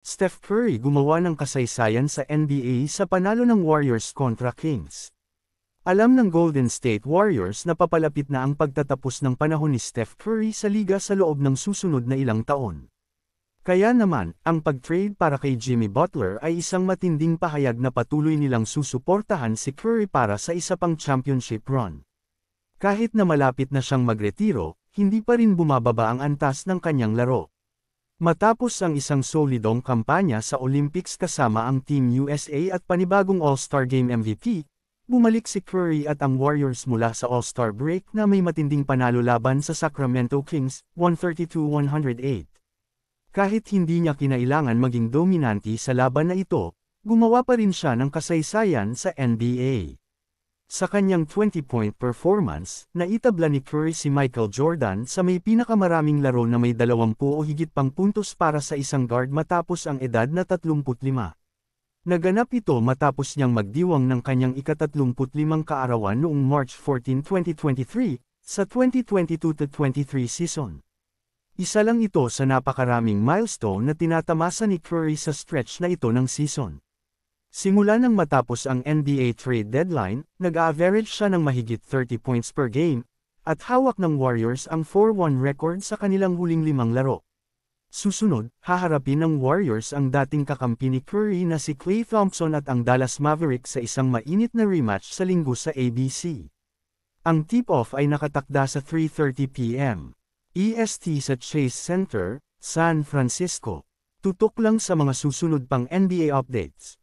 Steph Curry gumawa ng kasaysayan sa NBA sa panalo ng Warriors kontra Kings. Alam ng Golden State Warriors na papalapit na ang pagtatapos ng panahon ni Steph Curry sa liga sa loob ng susunod na ilang taon. Kaya naman, ang pag-trade para kay Jimmy Butler ay isang matinding pahayag na patuloy nilang susuportahan si Curry para sa isa pang championship run. Kahit na malapit na siyang magretiro, hindi pa rin bumababa ang antas ng kanyang laro. Matapos ang isang solidong kampanya sa Olympics kasama ang Team USA at panibagong All-Star Game MVP, bumalik si Curry at ang Warriors mula sa All-Star break na may matinding panalo laban sa Sacramento Kings, 132-108. Kahit hindi niya kinailangan maging dominante sa laban na ito, gumawa pa rin siya ng kasaysayan sa NBA. Sa kanyang 20-point performance, naitabla ni Curry si Michael Jordan sa may pinakamaraming laro na may 20 o higit pang puntos para sa isang guard matapos ang edad na 35. Naganap ito matapos niyang magdiwang ng kanyang ika-35 kaarawan noong March 14, 2023, sa 2022-23 season. Isa lang ito sa napakaraming milestone na tinatamasa ni Curry sa stretch na ito ng season. Simula nang matapos ang NBA trade deadline, nag-average siya ng mahigit 30 points per game, at hawak ng Warriors ang 4-1 record sa kanilang huling 5 laro. Susunod, haharapin ng Warriors ang dating kakampi ni Curry na si Klay Thompson at ang Dallas Mavericks sa isang mainit na rematch sa Linggo sa ABC. Ang tip-off ay nakatakda sa 3:30 p.m. EST sa Chase Center, San Francisco. Tutok lang sa mga susunod pang NBA updates.